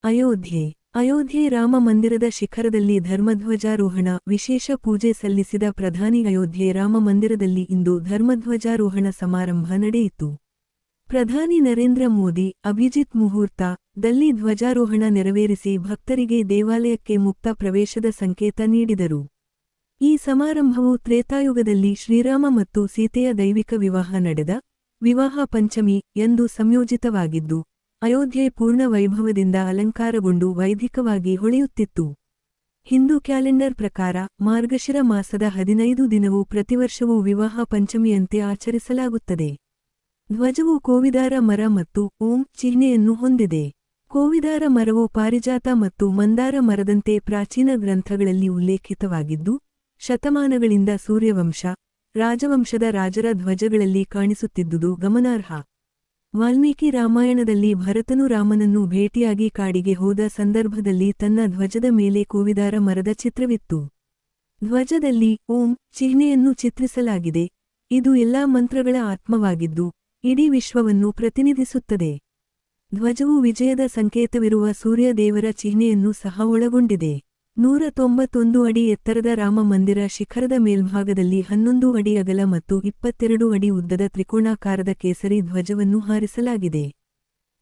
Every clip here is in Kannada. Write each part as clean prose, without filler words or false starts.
ಅಯೋಧ್ಯೆ. ಅಯೋಧ್ಯೆ ರಾಮ ಮಂದಿರದ ಶಿಖರದಲ್ಲಿ ಧರ್ಮಧ್ವಜಾರೋಹಣ. ವಿಶೇಷ ಪೂಜೆ ಸಲ್ಲಿಸಿದ ಪ್ರಧಾನಿ. ಅಯೋಧ್ಯೆ ರಾಮ ಮಂದಿರದಲ್ಲಿ ಇಂದು ಧರ್ಮಧ್ವಜಾರೋಹಣ ಸಮಾರಂಭ ನಡೆಯಿತು. ಪ್ರಧಾನಿ ನರೇಂದ್ರ ಮೋದಿ ಅಭಿಜಿತ್ ಮುಹೂರ್ತ ದಲ್ಲಿ ಧ್ವಜಾರೋಹಣ ನೆರವೇರಿಸಿ ಭಕ್ತರಿಗೆ ದೇವಾಲಯಕ್ಕೆ ಮುಕ್ತ ಪ್ರವೇಶದ ಸಂಕೇತ ನೀಡಿದರು. ಈ ಸಮಾರಂಭವು ತ್ರೇತಾಯುಗದಲ್ಲಿ ಶ್ರೀರಾಮ ಮತ್ತು ಸೀತೆಯ ದೈವಿಕ ವಿವಾಹ ನಡೆದ ವಿವಾಹ ಪಂಚಮಿ ಎಂದು ಸಂಯೋಜಿತವಾಗಿದ್ದು, ಅಯೋಧ್ಯೆ ಪೂರ್ಣ ವೈಭವದಿಂದ ಅಲಂಕಾರಗೊಂಡು ವೈದಿಕವಾಗಿ ಹೊಳೆಯುತ್ತಿತ್ತು. ಹಿಂದೂ ಕ್ಯಾಲೆಂಡರ್ ಪ್ರಕಾರ ಮಾರ್ಗಶಿರ ಮಾಸದ 15 ದಿನವೂ ಪ್ರತಿವರ್ಷವೂ ವಿವಾಹ ಪಂಚಮಿಯಂತೆ ಆಚರಿಸಲಾಗುತ್ತದೆ. ಧ್ವಜವು ಕೋವಿದಾರ ಮರ ಮತ್ತು ಓಂ ಚಿಹ್ನೆಯನ್ನು ಹೊಂದಿದೆ. ಕೋವಿದಾರ ಮರವು ಪಾರಿಜಾತ ಮತ್ತು ಮಂದಾರ ಮರದಂತೆ ಪ್ರಾಚೀನ ಗ್ರಂಥಗಳಲ್ಲಿ ಉಲ್ಲೇಖಿತವಾಗಿದ್ದು, ಶತಮಾನಗಳಿಂದ ಸೂರ್ಯವಂಶ, ರಾಜವಂಶದ ರಾಜರ ಧ್ವಜಗಳಲ್ಲಿ ಕಾಣಿಸುತ್ತಿದ್ದುದು ಗಮನಾರ್ಹ. ವಾಲ್ಮೀಕಿ ರಾಮಾಯಣದಲ್ಲಿ ಭರತನು ರಾಮನನ್ನು ಭೇಟಿಯಾಗಿ ಕಾಡಿಗೆ ಹೋದ ಸಂದರ್ಭದಲ್ಲಿ ತನ್ನ ಧ್ವಜದ ಮೇಲೆ ಕೋವಿದಾರ ಮರದ ಚಿತ್ರವಿತ್ತು. ಧ್ವಜದಲ್ಲಿ ಓಂ ಚಿಹ್ನೆಯನ್ನು ಚಿತ್ರಿಸಲಾಗಿದೆ. ಇದು ಎಲ್ಲಾ ಮಂತ್ರಗಳ ಆತ್ಮವಾಗಿದ್ದು, ಇಡೀ ವಿಶ್ವವನ್ನು ಪ್ರತಿನಿಧಿಸುತ್ತದೆ. ಧ್ವಜವು ವಿಜಯದ ಸಂಕೇತವಿರುವ ಸೂರ್ಯ ದೇವರ ಚಿಹ್ನೆಯನ್ನು ಸಹ ಒಳಗೊಂಡಿದೆ. 191 ಅಡಿ ಎತ್ತರದ ರಾಮ ಮಂದಿರ ಶಿಖರದ ಮೇಲ್ಭಾಗದಲ್ಲಿ 11 ಅಡಿ ಅಗಲ ಮತ್ತು 22 ಅಡಿ ಉದ್ದದ ತ್ರಿಕೋಣಾಕಾರದ ಕೇಸರಿ ಧ್ವಜವನ್ನು ಹಾರಿಸಲಾಗಿದೆ.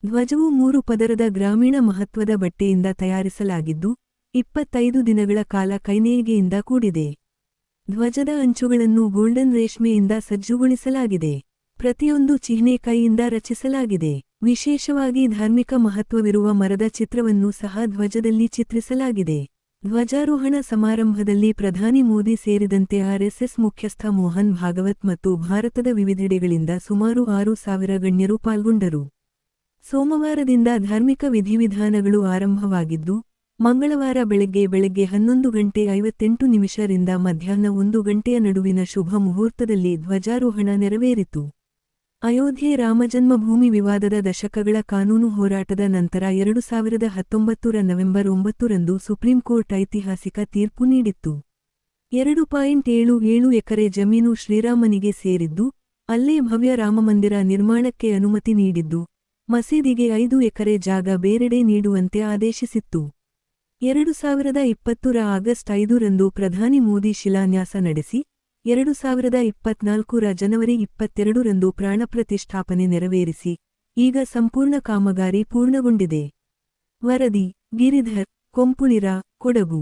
ಧ್ವಜವು 3 ಪದರದ ಗ್ರಾಮೀಣ ಮಹತ್ವದ ಬಟ್ಟೆಯಿಂದ ತಯಾರಿಸಲಾಗಿದ್ದು, 25 ದಿನಗಳ ಕಾಲ ಕೈನೇಯ್ಗೆಯಿಂದ ಕೂಡಿದೆ. ಧ್ವಜದ ಅಂಚುಗಳನ್ನು ಗೋಲ್ಡನ್ ರೇಷ್ಮೆಯಿಂದ ಸಜ್ಜುಗೊಳಿಸಲಾಗಿದೆ. ಪ್ರತಿಯೊಂದು ಚಿಹ್ನೆ ಕೈಯಿಂದ ರಚಿಸಲಾಗಿದೆ. ವಿಶೇಷವಾಗಿ ಧಾರ್ಮಿಕ ಮಹತ್ವವಿರುವ ಮರದ ಚಿತ್ರವನ್ನು ಸಹ ಧ್ವಜದಲ್ಲಿ ಚಿತ್ರಿಸಲಾಗಿದೆ. ಧ್ವಜಾರೋಹಣ ಸಮಾರಂಭದಲ್ಲಿ ಪ್ರಧಾನಿ ಮೋದಿ ಸೇರಿದಂತೆ ಆರ್ಎಸ್ಎಸ್ ಮುಖ್ಯಸ್ಥ ಮೋಹನ್ ಭಾಗವತ್ ಮತ್ತು ಭಾರತದ ವಿವಿಧೆಡೆಗಳಿಂದ ಸುಮಾರು 6,000 ಗಣ್ಯರು ಪಾಲ್ಗೊಂಡರು. ಸೋಮವಾರದಿಂದ ಧಾರ್ಮಿಕ ವಿಧಿವಿಧಾನಗಳು ಆರಂಭವಾಗಿದ್ದು, ಮಂಗಳವಾರ ಬೆಳಗ್ಗೆ 11:58 ರಿಂದ ಮಧ್ಯಾಹ್ನ 1 ಗಂಟೆಯ ನಡುವಿನ ಶುಭ ಮುಹೂರ್ತದಲ್ಲಿ ಧ್ವಜಾರೋಹಣ ನೆರವೇರಿತು. ಅಯೋಧ್ಯೆ ರಾಮಜನ್ಮಭೂಮಿ ವಿವಾದದ ದಶಕಗಳ ಕಾನೂನು ಹೋರಾಟದ ನಂತರ 2019 ರ ನವೆಂಬರ್ 9 ರಂದು ಸುಪ್ರೀಂ ಕೋರ್ಟ್ ಐತಿಹಾಸಿಕ ತೀರ್ಪು ನೀಡಿತ್ತು. 2.77 ಎಕರೆ ಜಮೀನು ಶ್ರೀರಾಮನಿಗೆ ಸೇರಿದ್ದು, ಅಲ್ಲೇ ಭವ್ಯ ರಾಮಮಂದಿರ ನಿರ್ಮಾಣಕ್ಕೆ ಅನುಮತಿ ನೀಡಿದ್ದು, ಮಸೀದಿಗೆ 5 ಎಕರೆ ಜಾಗ ಬೇರೆಡೆ ನೀಡುವಂತೆ ಆದೇಶಿಸಿತ್ತು. 2020 ರ ಆಗಸ್ಟ್ 5 ರಂದು ಪ್ರಧಾನಿ ಮೋದಿ ಶಿಲಾನ್ಯಾಸ ನಡೆಸಿ, 2024 ರ ಜನವರಿ 22 ರಂದು ಪ್ರಾಣಪ್ರತಿಷ್ಠಾಪನೆ ನೆರವೇರಿಸಿ, ಈಗ ಸಂಪೂರ್ಣ ಕಾಮಗಾರಿ ಪೂರ್ಣಗೊಂಡಿದೆ. ವರದಿ ಗಿರಿಧರ್ ಕೊಂಪುಳಿರ, ಕೊಡಗು.